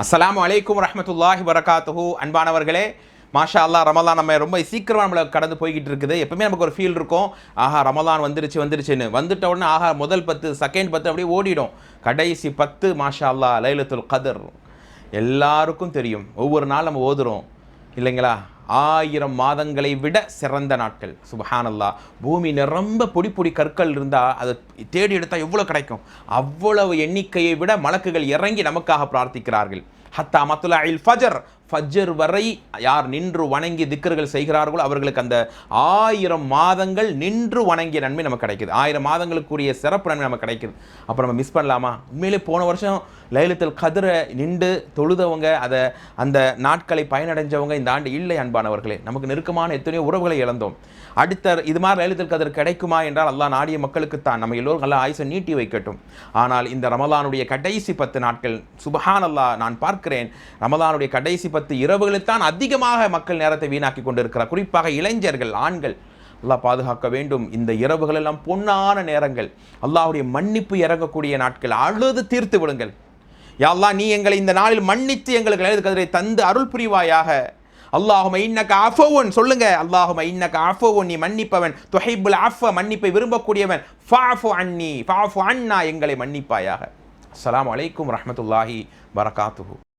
அஸ்ஸலாமு அலைக்கும் வரஹ்மத்துல்லாஹி வரகாத்துஹு. அன்பானவர்களே, மாஷா அல்லாஹ், ரமலான் நம்ம ரொம்ப சீக்கிரமாக நம்மளை கடந்து போய்கிட்டு இருக்குது. எப்பவுமே நமக்கு ஒரு ஃபீல் இருக்கும், ஆஹா ரமலான் வந்துருச்சுன்னு வந்துட்ட உடனே ஆஹா முதல் 10 செகண்ட் 10 அப்படியே ஓடிடும். கடைசி 10 மாஷா அல்லாஹ் லைலத்துல் கத்ர் எல்லாருக்கும் தெரியும். ஒவ்வொரு நாள் நம்ம ஓதுறோம் இல்லைங்களா? 1000 மாதங்களை விட சிறந்த நாட்கள். சுப்ஹானல்லாஹ். பூமி நிரம்ப பொடி பொடி கற்கள் இருந்தால் அதை தேடி எடுத்தால் எவ்வளோ கிடைக்கும்? அவ்வளவு எண்ணிக்கையை விட மலக்குகள் இறங்கி நமக்காக பிரார்த்திக்கிறார்கள். ஹத்தா மத்துலஇல் ஃபஜர், ஃபஜ்ர் வரை யார் நின்று வணங்கி திக்ர்கள் செய்கிறார்களோ அவர்களுக்கு அந்த 1000 மாதங்கள் நின்று வணங்கிய நன்மை நமக்கு கிடைக்குது. 1000 மாதங்களுக்குரிய சிறப்பு நன்மை நமக்கு கிடைக்குது. அப்போ நம்ம மிஸ் பண்ணலாமா? உண்மையிலே போன வருஷம் லைலத்துல் கத்ரை நின்று தொழுதவங்க, அதை அந்த நாட்களை பயனடைஞ்சவங்க இந்த ஆண்டு இல்லை. அன்பானவர்களே, நமக்கு நெருக்கமான எத்தனையோ உறவுகளை இழந்தோம். அடுத்த இது மாதிரி லைலத்துல் கத்ர் கிடைக்குமா என்றால் அல்லாஹ் நாடிய மக்களுக்குத்தான். நம்ம எல்லோரும் நல்லா ஆயுசை நீட்டி வைக்கட்டும். ஆனால் இந்த ரமலானுடைய கடைசி 10 நாட்கள் சுப்ஹானல்லாஹ், நான் பார்க்கிறேன் ரமலானுடைய கடைசி 10 இரவுகளுத்தான் அதிகமாக மக்கள் நேரத்தை வீணாக்கி கொண்டிருக்கிறார். குறிப்பாக இளைஞர்கள், ஆண்கள். அல்லாஹ் பாதுகாக்க வேண்டும். இந்த இரவுகள் எல்லாம் பொன்னான நேரங்கள், அல்லாஹ்வுடைய மன்னிப்பு இறங்கக்கூடிய நாட்கள். அழுது தீர்த்து விடுங்கள். யா அல்லாஹ், நீ எங்களை இந்த நாளில் மன்னித்து எங்களுக்கு லைலத்துல் கத்ரை தந்து அருள் புரிவாயாக. அல்லாஹும்ம இன்னக அஃபவுன் சொல்லுங்க. அல்லாஹும்ம இன்னக அஃபவுன், நீ மன்னிப்பவன். துஹிப்புல் அஃவ, மன்னிப்பை விரும்பக்கூடியவன். ஃபஅஃபு அன்னி, ஃபஅஃபு அன்னா, எங்களை மன்னிப்பாயாக. அஸ்ஸலாமு அலைக்கும் வரஹ்மத்துல்லாஹி வரகாத்துஹு.